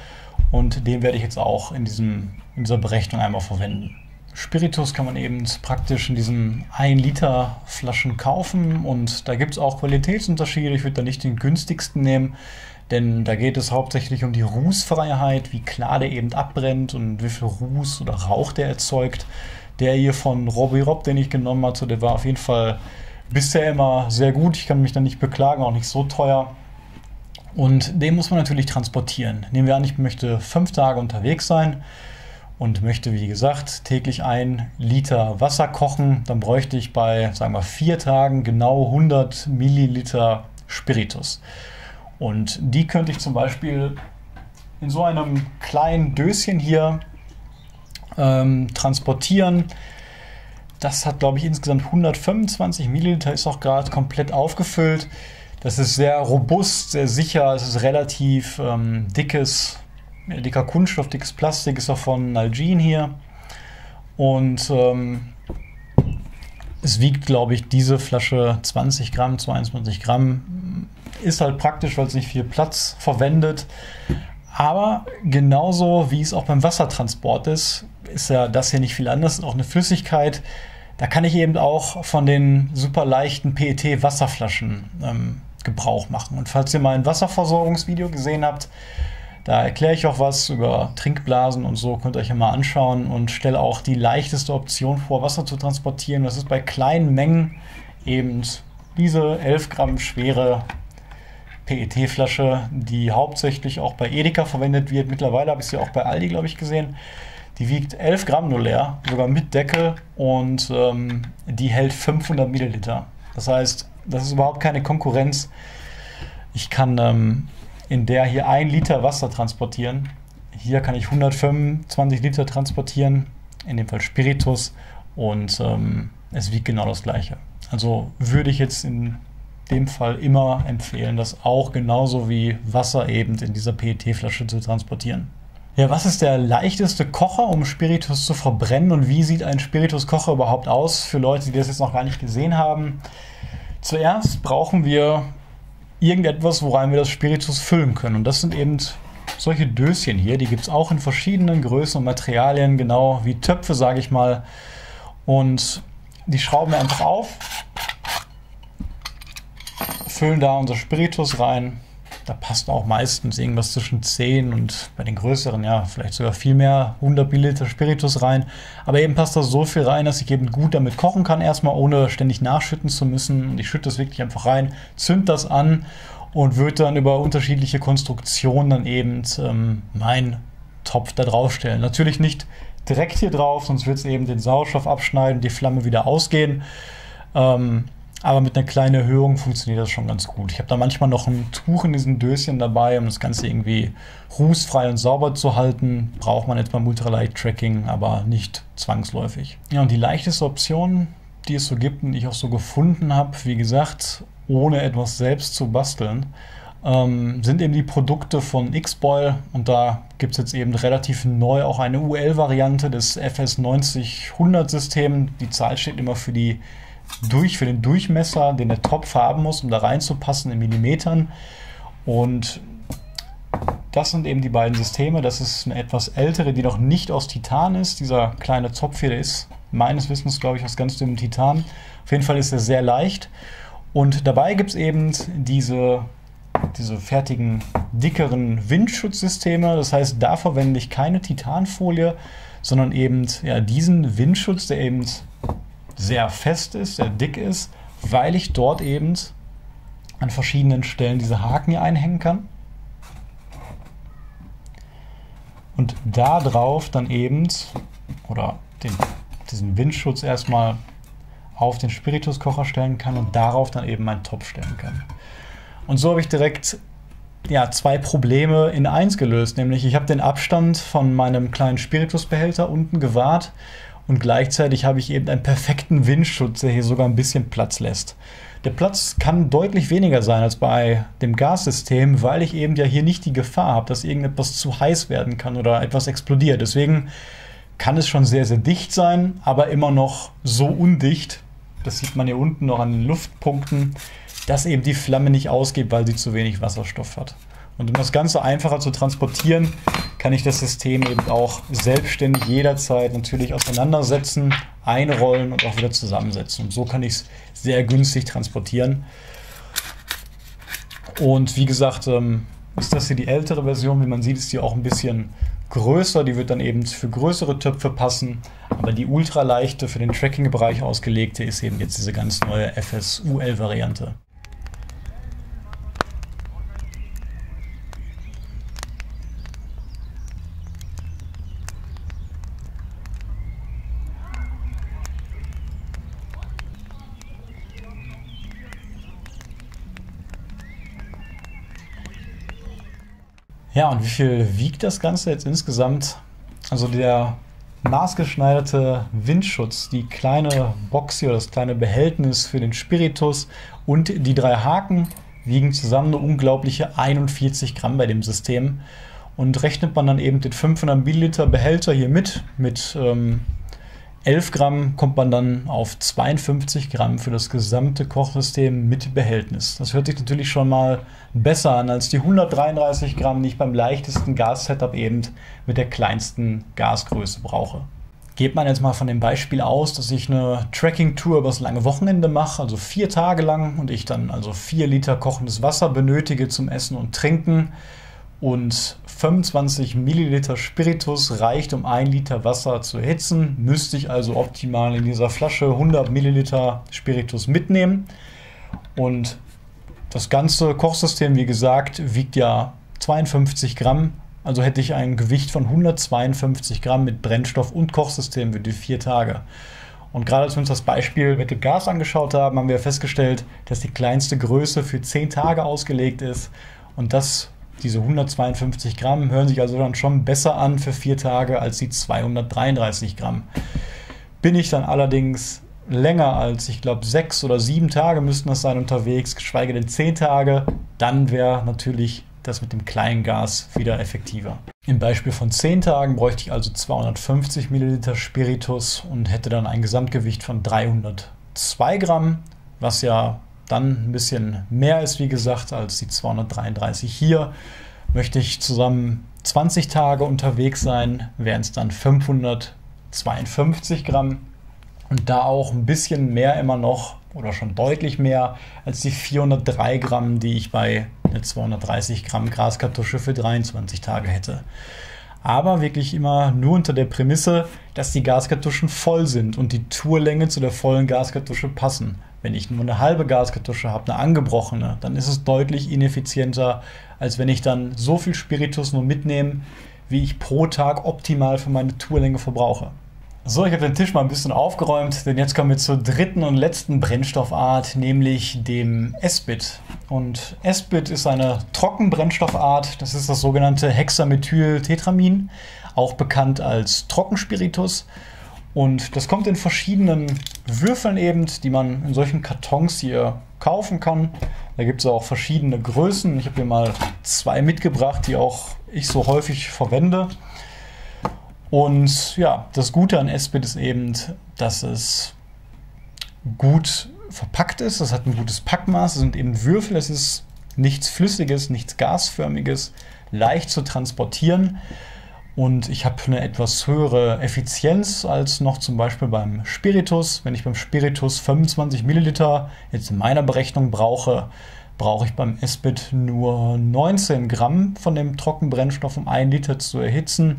Und den werde ich jetzt auch in dieser Berechnung einmal verwenden. Spiritus kann man eben praktisch in diesen 1 Liter Flaschen kaufen und da gibt es auch Qualitätsunterschiede. Ich würde da nicht den günstigsten nehmen, denn da geht es hauptsächlich um die Rußfreiheit, wie klar der eben abbrennt und wie viel Ruß oder Rauch der erzeugt. Der hier von Robbie Rob, den ich genommen hatte, der war auf jeden Fall bisher immer sehr gut. Ich kann mich da nicht beklagen, auch nicht so teuer. Und den muss man natürlich transportieren. Nehmen wir an, ich möchte 5 Tage unterwegs sein und möchte, wie gesagt, täglich 1 Liter Wasser kochen. Dann bräuchte ich bei, sagen wir, 4 Tagen genau 100 Milliliter Spiritus. Und die könnte ich zum Beispiel in so einem kleinen Döschen hier transportieren. Das hat, glaube ich, insgesamt 125 Milliliter, ist auch gerade komplett aufgefüllt. Das ist sehr robust, sehr sicher. Es ist relativ dicker Kunststoff, dickes Plastik, ist auch von Nalgene hier. Und es wiegt, glaube ich, diese Flasche 20 Gramm, 22 Gramm. Ist halt praktisch, weil es nicht viel Platz verwendet. Aber genauso wie es auch beim Wassertransport ist ja das hier nicht viel anders, auch eine Flüssigkeit. Da kann ich eben auch von den super leichten PET-Wasserflaschen Gebrauch machen. Und falls ihr mal ein Wasserversorgungsvideo gesehen habt, da erkläre ich auch was über Trinkblasen und so, könnt ihr euch ja mal anschauen und stelle auch die leichteste Option vor, Wasser zu transportieren. Das ist bei kleinen Mengen eben diese 11 Gramm schwere PET-Flasche, die hauptsächlich auch bei Edeka verwendet wird. Mittlerweile habe ich sie auch bei Aldi, glaube ich, gesehen. Die wiegt 11 Gramm nur leer, sogar mit Deckel und die hält 500 Milliliter. Das heißt, das ist überhaupt keine Konkurrenz. Ich kann in der hier 1 Liter Wasser transportieren. Hier kann ich 125 Liter transportieren, in dem Fall Spiritus, und es wiegt genau das Gleiche. Also würde ich jetzt in dem Fall immer empfehlen, das auch genauso wie Wasser eben in dieser PET-Flasche zu transportieren. Ja, was ist der leichteste Kocher, um Spiritus zu verbrennen, und wie sieht ein Spirituskocher überhaupt aus für Leute, die das jetzt noch gar nicht gesehen haben? Zuerst brauchen wir irgendetwas, worein wir das Spiritus füllen können, und das sind eben solche Döschen hier. Die gibt es auch in verschiedenen Größen und Materialien, genau wie Töpfe, sage ich mal, und die schrauben wir einfach auf, füllen da unser Spiritus rein. Da passt auch meistens irgendwas zwischen 10 und bei den größeren, ja, vielleicht sogar viel mehr, 100 Milliliter Spiritus rein. Aber eben passt da so viel rein, dass ich eben gut damit kochen kann, erstmal ohne ständig nachschütten zu müssen. Und ich schütte das wirklich einfach rein, zünd das an und würde dann über unterschiedliche Konstruktionen dann eben meinen Topf da drauf stellen. Natürlich nicht direkt hier drauf, sonst wird es eben den Sauerstoff abschneiden, die Flamme wieder ausgehen. Aber mit einer kleinen Erhöhung funktioniert das schon ganz gut. Ich habe da manchmal noch ein Tuch in diesen Döschen dabei, um das Ganze irgendwie rußfrei und sauber zu halten. Braucht man jetzt beim Ultralight-Tracking, aber nicht zwangsläufig. Ja, und die leichteste Option, die es so gibt und die ich auch so gefunden habe, wie gesagt, ohne etwas selbst zu basteln, sind eben die Produkte von Xboil. Und da gibt es jetzt eben relativ neu auch eine UL-Variante des FS90-100-Systems. Die Zahl steht immer für den Durchmesser, den der Topf haben muss, um da reinzupassen in Millimetern. Und das sind eben die beiden Systeme. Das ist eine etwas ältere, die noch nicht aus Titan ist. Dieser kleine Zopf hier, der ist meines Wissens, glaube ich, aus ganz dünnem Titan. Auf jeden Fall ist er sehr leicht. Und dabei gibt es eben diese fertigen, dickeren Windschutzsysteme. Das heißt, da verwende ich keine Titanfolie, sondern eben diesen Windschutz, der eben sehr fest ist, sehr dick ist, weil ich dort eben an verschiedenen Stellen diese Haken hier einhängen kann. Und da drauf dann eben, oder diesen Windschutz erstmal auf den Spirituskocher stellen kann und darauf dann eben meinen Topf stellen kann. Und so habe ich direkt zwei Probleme in eins gelöst, nämlich ich habe den Abstand von meinem kleinen Spiritusbehälter unten gewahrt und gleichzeitig habe ich eben einen perfekten Windschutz, der hier sogar ein bisschen Platz lässt. Der Platz kann deutlich weniger sein als bei dem Gassystem, weil ich eben ja hier nicht die Gefahr habe, dass irgendetwas zu heiß werden kann oder etwas explodiert. Deswegen kann es schon sehr, sehr dicht sein, aber immer noch so undicht, das sieht man hier unten noch an den Luftpunkten, dass eben die Flamme nicht ausgeht, weil sie zu wenig Wasserstoff hat. Und um das Ganze einfacher zu transportieren, kann ich das System eben auch selbstständig jederzeit natürlich auseinandersetzen, einrollen und auch wieder zusammensetzen. Und so kann ich es sehr günstig transportieren. Und wie gesagt, ist das hier die ältere Version. Wie man sieht, ist die auch ein bisschen größer. Die wird dann eben für größere Töpfe passen. Aber die ultraleichte, für den Tracking-Bereich ausgelegte, ist eben jetzt diese ganz neue FSUL-Variante. Ja, und wie viel wiegt das Ganze jetzt insgesamt? Also der maßgeschneiderte Windschutz, die kleine Box hier, das kleine Behältnis für den Spiritus und die 3 Haken wiegen zusammen eine unglaubliche 41 Gramm bei dem System. Und rechnet man dann eben den 500 Milliliter Behälter hier mit 11 Gramm, kommt man dann auf 52 Gramm für das gesamte Kochsystem mit Behältnis. Das hört sich natürlich schon mal besser an als die 133 Gramm, die ich beim leichtesten Gas-Setup eben mit der kleinsten Gasgröße brauche. Geht man jetzt mal von dem Beispiel aus, dass ich eine Tracking-Tour über das lange Wochenende mache, also 4 Tage lang, und ich dann also 4 Liter kochendes Wasser benötige zum Essen und Trinken, und 25 Milliliter Spiritus reicht, um 1 Liter Wasser zu erhitzen, müsste ich also optimal in dieser Flasche 100 Milliliter Spiritus mitnehmen. Und das ganze Kochsystem, wie gesagt, wiegt ja 52 Gramm, also hätte ich ein Gewicht von 152 Gramm mit Brennstoff und Kochsystem für die 4 Tage. Und gerade als wir uns das Beispiel mit dem Gas angeschaut haben, haben wir festgestellt, dass die kleinste Größe für 10 Tage ausgelegt ist. Und diese 152 Gramm hören sich also dann schon besser an für 4 Tage als die 233 Gramm. Bin ich dann allerdings länger als, ich glaube, 6 oder 7 Tage müssten das sein unterwegs, geschweige denn 10 Tage, dann wäre natürlich das mit dem kleinen Gas wieder effektiver. Im Beispiel von 10 Tagen bräuchte ich also 250 Milliliter Spiritus und hätte dann ein Gesamtgewicht von 302 Gramm, was ja dann ein bisschen mehr ist, wie gesagt, als die 233 hier. Möchte ich zusammen 20 Tage unterwegs sein, wären es dann 552 Gramm. Und da auch ein bisschen mehr immer noch, oder schon deutlich mehr, als die 403 Gramm, die ich bei einer 230 Gramm Gaskartusche für 23 Tage hätte. Aber wirklich immer nur unter der Prämisse, dass die Gaskartuschen voll sind und die Tourlänge zu der vollen Gaskartusche passen. Wenn ich nur eine halbe Gaskartusche habe, eine angebrochene, dann ist es deutlich ineffizienter, als wenn ich dann so viel Spiritus nur mitnehme, wie ich pro Tag optimal für meine Tourlänge verbrauche. So, ich habe den Tisch mal ein bisschen aufgeräumt, denn jetzt kommen wir zur dritten und letzten Brennstoffart, nämlich dem Esbit. Und Esbit ist eine Trockenbrennstoffart, das ist das sogenannte Hexamethyltetramin, auch bekannt als Trockenspiritus. Und das kommt in verschiedenen Würfeln eben, die man in solchen Kartons hier kaufen kann. Da gibt es auch verschiedene Größen. Ich habe hier mal 2 mitgebracht, die auch ich so häufig verwende. Und ja, das Gute an Esbit ist eben, dass es gut verpackt ist. Es hat ein gutes Packmaß, es sind eben Würfel, es ist nichts Flüssiges, nichts Gasförmiges, leicht zu transportieren. Und ich habe eine etwas höhere Effizienz als noch zum Beispiel beim Spiritus. Wenn ich beim Spiritus 25 Milliliter jetzt in meiner Berechnung brauche, brauche ich beim Esbit nur 19 Gramm von dem Trockenbrennstoff, um 1 Liter zu erhitzen.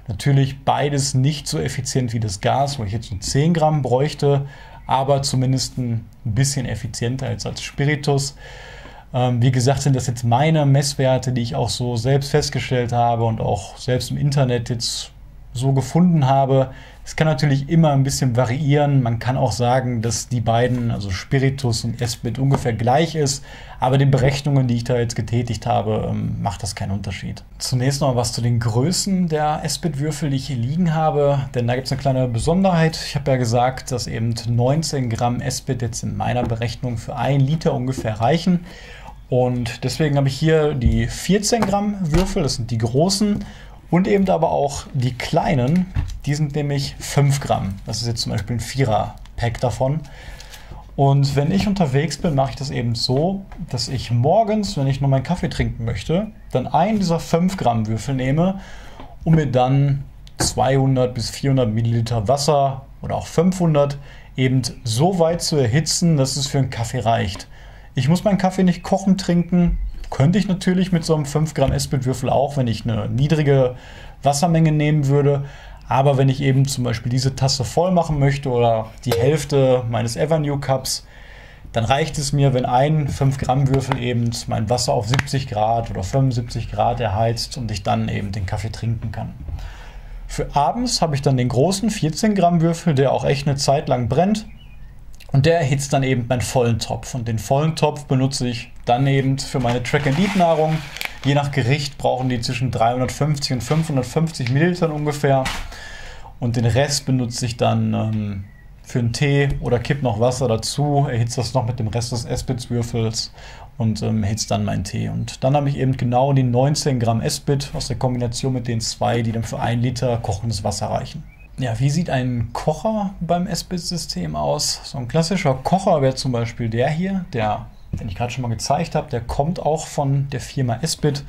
Natürlich beides nicht so effizient wie das Gas, wo ich jetzt nur 10 Gramm bräuchte, aber zumindest ein bisschen effizienter als Spiritus. Wie gesagt, sind das jetzt meine Messwerte, die ich auch so selbst festgestellt habe und auch selbst im Internet jetzt so gefunden habe. Es kann natürlich immer ein bisschen variieren. Man kann auch sagen, dass die beiden, also Spiritus und Esbit, ungefähr gleich ist. Aber den Berechnungen, die ich da jetzt getätigt habe, macht das keinen Unterschied. Zunächst noch was zu den Größen der Esbit-Würfel, die ich hier liegen habe. Denn da gibt es eine kleine Besonderheit. Ich habe ja gesagt, dass eben 19 Gramm Esbit jetzt in meiner Berechnung für 1 Liter ungefähr reichen. Und deswegen habe ich hier die 14 Gramm Würfel, das sind die großen, und eben aber auch die kleinen, die sind nämlich 5 Gramm. Das ist jetzt zum Beispiel ein 4er-Pack davon. Und wenn ich unterwegs bin, mache ich das eben so, dass ich morgens, wenn ich nur meinen Kaffee trinken möchte, dann einen dieser 5 Gramm Würfel nehme und mir dann 200 bis 400 Milliliter Wasser oder auch 500 eben so weit zu erhitzen, dass es für einen Kaffee reicht. Ich muss meinen Kaffee nicht kochen trinken. Könnte ich natürlich mit so einem 5 Gramm Esbit-Würfel auch, wenn ich eine niedrige Wassermenge nehmen würde. Aber wenn ich eben zum Beispiel diese Tasse voll machen möchte oder die Hälfte meines Evernew Cups, dann reicht es mir, wenn ein 5 Gramm Würfel eben mein Wasser auf 70 Grad oder 75 Grad erheizt und ich dann eben den Kaffee trinken kann. Für abends habe ich dann den großen 14 Gramm Würfel, der auch echt eine Zeit lang brennt. Und der erhitzt dann eben meinen vollen Topf. Und den vollen Topf benutze ich dann eben für meine Track-and-Eat-Nahrung. Je nach Gericht brauchen die zwischen 350 und 550 Millilitern ungefähr. Und den Rest benutze ich dann für einen Tee oder kipp noch Wasser dazu, erhitze das noch mit dem Rest des Esbit-Würfels und erhitze dann meinen Tee. Und dann habe ich eben genau die 19 Gramm Esbit aus der Kombination mit den 2, die dann für 1 Liter kochendes Wasser reichen. Ja, wie sieht ein Kocher beim Esbit-System aus? So ein klassischer Kocher wäre zum Beispiel der hier, den ich gerade schon mal gezeigt habe. Der kommt auch von der Firma Esbit.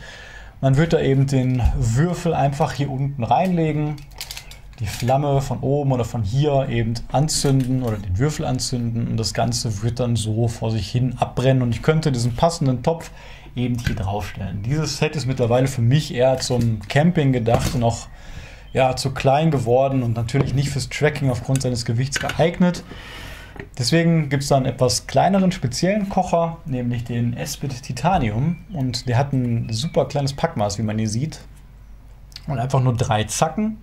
Man wird da eben den Würfel einfach hier unten reinlegen, die Flamme von oben oder von hier eben anzünden oder den Würfel anzünden und das Ganze wird dann so vor sich hin abbrennen und ich könnte diesen passenden Topf eben hier draufstellen. Dieses Set ist mittlerweile für mich eher zum Camping gedacht und auch zu klein geworden und natürlich nicht fürs Tracking aufgrund seines Gewichts geeignet. Deswegen gibt es da einen etwas kleineren speziellen Kocher, nämlich den Esbit Titanium. Und der hat ein super kleines Packmaß, wie man hier sieht. Und einfach nur 3 Zacken,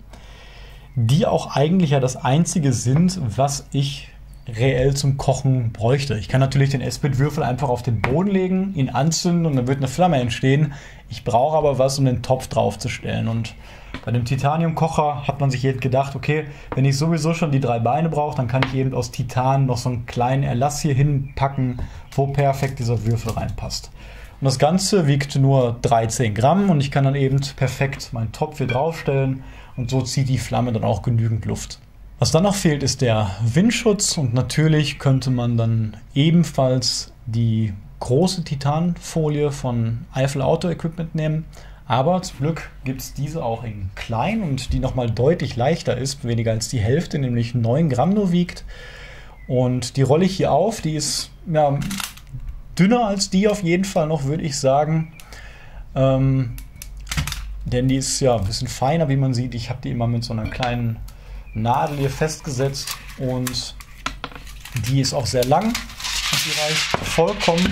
die auch eigentlich ja das einzige sind, was ich reell zum Kochen bräuchte. Ich kann natürlich den Esbit-Würfel einfach auf den Boden legen, ihn anzünden und dann wird eine Flamme entstehen. Ich brauche aber was, um den Topf draufzustellen. Und bei dem Titanium-Kocher hat man sich jetzt gedacht, okay, wenn ich sowieso schon die 3 Beine brauche, dann kann ich eben aus Titan noch so einen kleinen Erlass hier hinpacken, wo perfekt dieser Würfel reinpasst. Und das Ganze wiegt nur 13 Gramm und ich kann dann eben perfekt meinen Topf hier draufstellen und so zieht die Flamme dann auch genügend Luft. Was dann noch fehlt, ist der Windschutz und natürlich könnte man dann ebenfalls die große Titanfolie von Eifel Auto Equipment nehmen. Aber zum Glück gibt es diese auch in klein und die nochmal deutlich leichter ist, weniger als die Hälfte, nämlich 9 Gramm nur wiegt. Und die rolle ich hier auf, die ist dünner als die auf jeden Fall noch, würde ich sagen. Denn die ist ein bisschen feiner, wie man sieht. Ich habe die immer mit so einer kleinen Nadel hier festgesetzt und die ist auch sehr lang. Und die reicht vollkommen,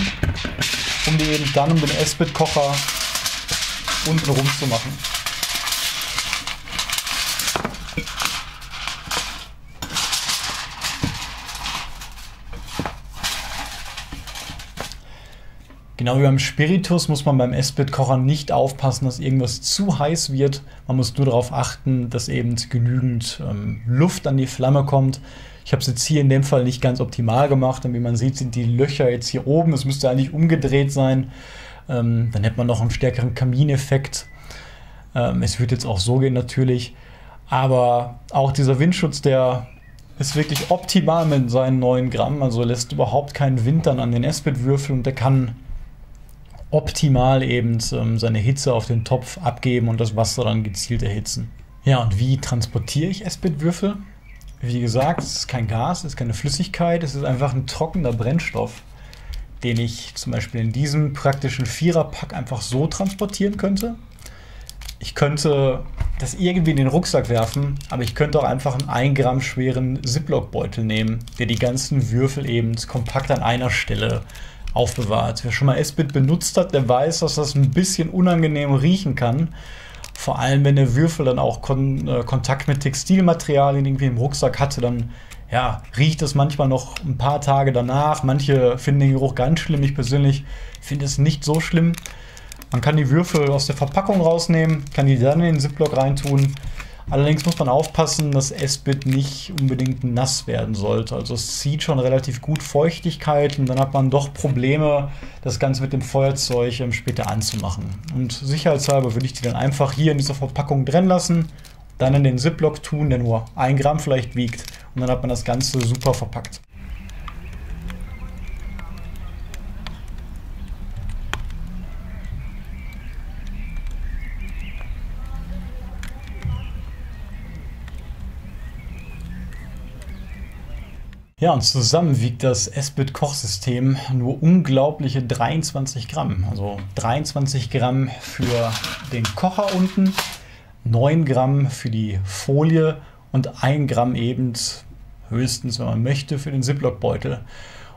um die eben dann um den Esbit-Kocher unten rum zu machen. Genau wie beim Spiritus muss man beim Esbit-Kocher nicht aufpassen, dass irgendwas zu heiß wird. Man muss nur darauf achten, dass eben genügend Luft an die Flamme kommt. Ich habe es jetzt hier in dem Fall nicht ganz optimal gemacht, und wie man sieht, sind die Löcher jetzt hier oben. Es müsste eigentlich umgedreht sein. Dann hätte man noch einen stärkeren Kamineffekt. Es wird jetzt auch so gehen natürlich. Aber auch dieser Windschutz, der ist wirklich optimal mit seinen 9 Gramm. Also lässt überhaupt keinen Wind dann an den Esbit-Würfel und der kann optimal eben seine Hitze auf den Topf abgeben und das Wasser dann gezielt erhitzen. Ja, und wie transportiere ich Esbit-Würfel? Wie gesagt, es ist kein Gas, es ist keine Flüssigkeit, es ist einfach ein trockener Brennstoff, den ich zum Beispiel in diesem praktischen Viererpack einfach so transportieren könnte. Ich könnte das irgendwie in den Rucksack werfen, aber ich könnte auch einfach einen 1 Gramm schweren Ziploc-Beutel nehmen, der die ganzen Würfel eben kompakt an einer Stelle aufbewahrt. Wer schon mal Esbit benutzt hat, der weiß, dass das ein bisschen unangenehm riechen kann. Vor allem, wenn der Würfel dann auch Kontakt mit Textilmaterialien irgendwie im Rucksack hatte, dann ja, riecht es manchmal noch ein paar Tage danach. Manche finden den Geruch ganz schlimm. Ich persönlich finde es nicht so schlimm. Man kann die Würfel aus der Verpackung rausnehmen, kann die dann in den Ziploc reintun. Allerdings muss man aufpassen, dass Esbit nicht unbedingt nass werden sollte. Also es zieht schon relativ gut Feuchtigkeit und dann hat man doch Probleme, das Ganze mit dem Feuerzeug später anzumachen. Und sicherheitshalber würde ich die dann einfach hier in dieser Verpackung drin lassen, dann in den Ziploc tun, der nur 1 Gramm vielleicht wiegt, und dann hat man das Ganze super verpackt. Ja, und zusammen wiegt das Esbit-Kochsystem nur unglaubliche 23 Gramm. Also 23 Gramm für den Kocher unten, 9 Gramm für die Folie und 1 Gramm eben höchstens, wenn man möchte, für den Ziploc-Beutel.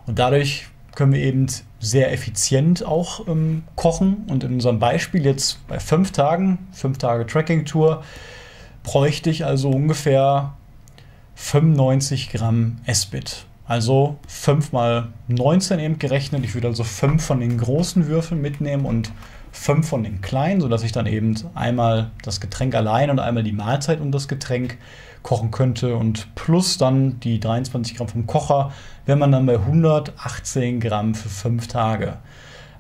Und dadurch können wir eben sehr effizient auch kochen. Und in unserem Beispiel jetzt bei 5 Tagen, 5 Tage Tracking-Tour, bräuchte ich also ungefähr 95 Gramm Esbit. Also 5 mal 19 eben gerechnet. Ich würde also 5 von den großen Würfeln mitnehmen und 5 von den kleinen, sodass ich dann eben einmal das Getränk allein und einmal die Mahlzeit und das Getränk kochen könnte. Und plus dann die 23 Gramm vom Kocher, wäre man dann bei 118 Gramm für 5 Tage.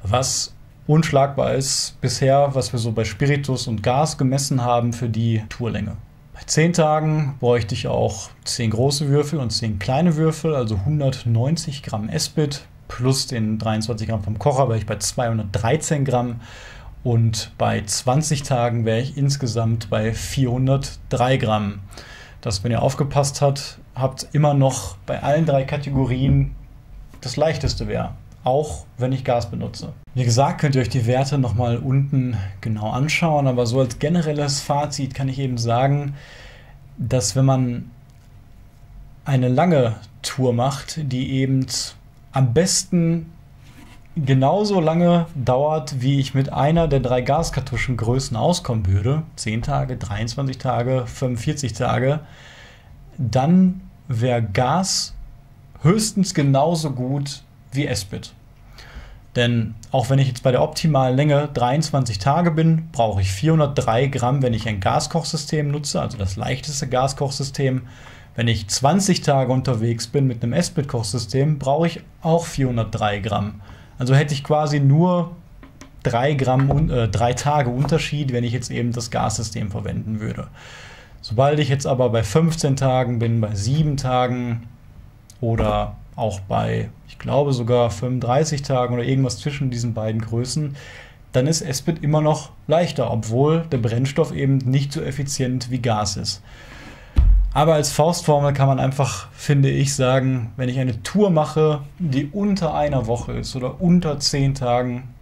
Was unschlagbar ist bisher, was wir so bei Spiritus und Gas gemessen haben für die Tourlänge. Bei 10 Tagen bräuchte ich auch 10 große Würfel und 10 kleine Würfel, also 190 Gramm Esbit plus den 23 Gramm vom Kocher wäre ich bei 213 Gramm und bei 20 Tagen wäre ich insgesamt bei 403 Gramm. Das, wenn ihr aufgepasst habt, immer noch bei allen 3 Kategorien das leichteste wäre, auch wenn ich Gas benutze. Wie gesagt, könnt ihr euch die Werte nochmal unten genau anschauen, aber so als generelles Fazit kann ich eben sagen, dass wenn man eine lange Tour macht, die eben am besten genauso lange dauert, wie ich mit einer der 3 Gaskartuschengrößen auskommen würde, 10 Tage, 23 Tage, 45 Tage, dann wäre Gas höchstens genauso gut wie Esbit. Denn auch wenn ich jetzt bei der optimalen Länge 23 Tage bin, brauche ich 403 Gramm, wenn ich ein Gaskochsystem nutze, also das leichteste Gaskochsystem. Wenn ich 20 Tage unterwegs bin mit einem Esbit-Kochsystem, brauche ich auch 403 Gramm. Also hätte ich quasi nur 3 Tage Unterschied, wenn ich jetzt eben das Gassystem verwenden würde. Sobald ich jetzt aber bei 15 Tagen bin, bei 7 Tagen oder auch bei, ich glaube sogar 35 Tagen oder irgendwas zwischen diesen beiden Größen, dann ist Esbit immer noch leichter, obwohl der Brennstoff eben nicht so effizient wie Gas ist. Aber als Faustformel kann man einfach, finde ich, sagen, wenn ich eine Tour mache, die unter einer Woche ist oder unter 10 Tagen,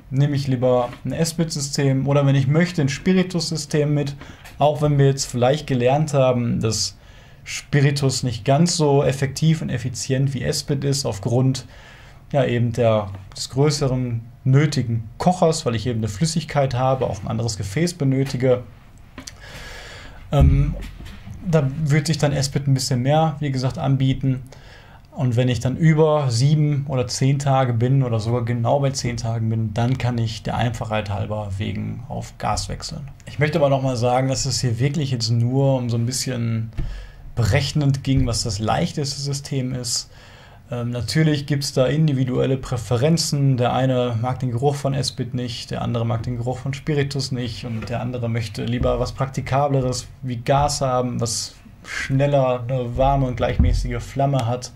nehme ich lieber ein Esbit-System oder wenn ich möchte, ein Spiritus-System mit, auch wenn wir jetzt vielleicht gelernt haben, dass Spiritus nicht ganz so effektiv und effizient wie Esbit ist, aufgrund ja, eben des größeren nötigen Kochers, weil ich eben eine Flüssigkeit habe, auch ein anderes Gefäß benötige. Da würde sich dann Esbit ein bisschen mehr, wie gesagt, anbieten. Und wenn ich dann über 7 oder 10 Tage bin oder sogar genau bei 10 Tagen bin, dann kann ich der Einfachheit halber wegen auf Gas wechseln. Ich möchte aber nochmal sagen, dass es hier wirklich jetzt nur um so ein bisschen berechnend ging, was das leichteste System ist. Natürlich gibt es da individuelle Präferenzen. Der eine mag den Geruch von Esbit nicht, der andere mag den Geruch von Spiritus nicht und der andere möchte lieber was Praktikableres wie Gas haben, was schneller eine warme und gleichmäßige Flamme hat.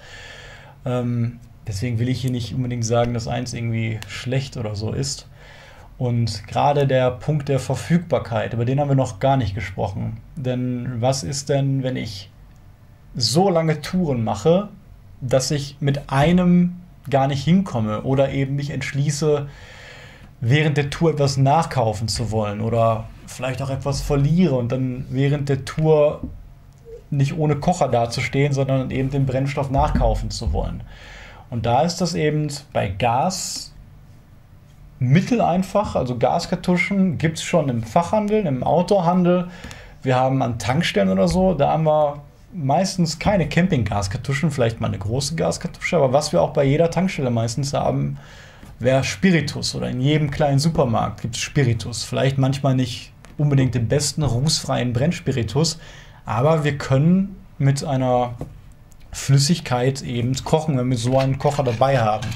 Deswegen will ich hier nicht unbedingt sagen, dass eins irgendwie schlecht oder so ist. Und gerade der Punkt der Verfügbarkeit, über den haben wir noch gar nicht gesprochen. Denn was ist denn, wenn ich so lange Touren mache, dass ich mit einem gar nicht hinkomme oder eben mich entschließe, während der Tour etwas nachkaufen zu wollen oder vielleicht auch etwas verliere und dann während der Tour nicht ohne Kocher dazustehen, sondern eben den Brennstoff nachkaufen zu wollen. Und da ist das eben bei Gas mitteleinfach, also Gaskartuschen gibt es schon im Fachhandel, im Outdoor-Handel. Wir haben an Tankstellen oder so, da haben wir meistens keine Camping-Gaskartuschen, vielleicht mal eine große Gaskartusche, aber was wir auch bei jeder Tankstelle meistens haben, wäre Spiritus, oder in jedem kleinen Supermarkt gibt es Spiritus. Vielleicht manchmal nicht unbedingt den besten rußfreien Brennspiritus, aber wir können mit einer Flüssigkeit eben kochen, wenn wir so einen Kocher dabei haben.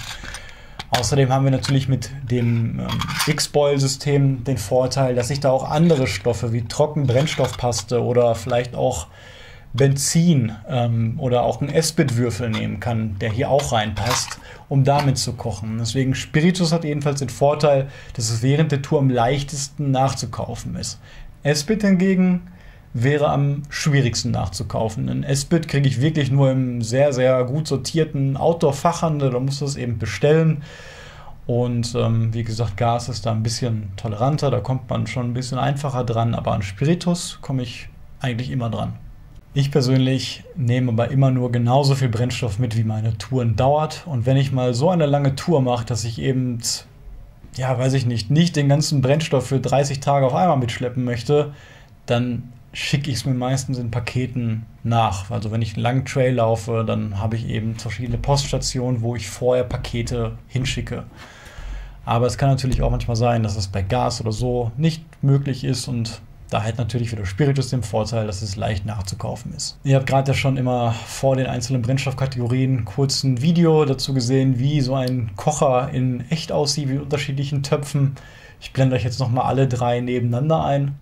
Außerdem haben wir natürlich mit dem X-Boil-System den Vorteil, dass ich da auch andere Stoffe wie Trockenbrennstoffpaste oder vielleicht auch Benzin oder auch einen Esbit-Würfel nehmen kann, der hier auch reinpasst, um damit zu kochen. Deswegen Spiritus hat jedenfalls den Vorteil, dass es während der Tour am leichtesten nachzukaufen ist. Esbit hingegen wäre am schwierigsten nachzukaufen. Ein Esbit kriege ich wirklich nur im sehr, sehr gut sortierten Outdoor-Fachhandel, da muss das eben bestellen. Und wie gesagt, Gas ist da ein bisschen toleranter, da kommt man schon ein bisschen einfacher dran, aber an Spiritus komme ich eigentlich immer dran. Ich persönlich nehme aber immer nur genauso viel Brennstoff mit, wie meine Touren dauert. Und wenn ich mal so eine lange Tour mache, dass ich eben, ja, weiß ich nicht den ganzen Brennstoff für 30 Tage auf einmal mitschleppen möchte, dann schicke ich es mir meistens in Paketen nach. Also wenn ich einen langen Trail laufe, dann habe ich eben verschiedene Poststationen, wo ich vorher Pakete hinschicke. Aber es kann natürlich auch manchmal sein, dass es bei Gas oder so nicht möglich ist und da hat natürlich wieder Spiritus den Vorteil, dass es leicht nachzukaufen ist. Ihr habt gerade ja schon immer vor den einzelnen Brennstoffkategorien kurz ein Video dazu gesehen, wie so ein Kocher in echt aussieht, mit unterschiedlichen Töpfen. Ich blende euch jetzt nochmal alle drei nebeneinander ein.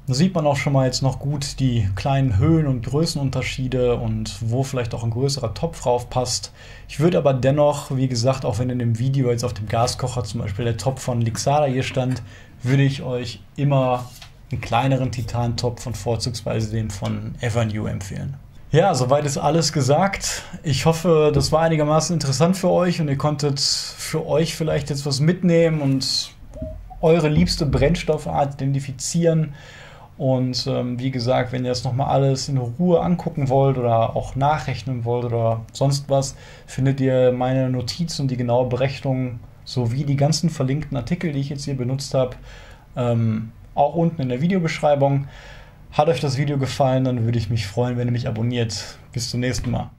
Da sieht man auch schon mal jetzt noch gut die kleinen Höhen- und Größenunterschiede und wo vielleicht auch ein größerer Topf drauf passt. Ich würde aber dennoch, wie gesagt, auch wenn in dem Video jetzt auf dem Gaskocher zum Beispiel der Topf von Lixada hier stand, würde ich euch immer einen kleineren Titantopf und vorzugsweise den von Evernew empfehlen. Ja, soweit ist alles gesagt. Ich hoffe, das war einigermaßen interessant für euch und ihr konntet für euch vielleicht jetzt was mitnehmen und eure liebste Brennstoffart identifizieren. Und wie gesagt, wenn ihr das nochmal alles in Ruhe angucken wollt oder auch nachrechnen wollt oder sonst was, findet ihr meine Notizen und die genaue Berechnung sowie die ganzen verlinkten Artikel, die ich jetzt hier benutzt habe, auch unten in der Videobeschreibung. Hat euch das Video gefallen, dann würde ich mich freuen, wenn ihr mich abonniert. Bis zum nächsten Mal.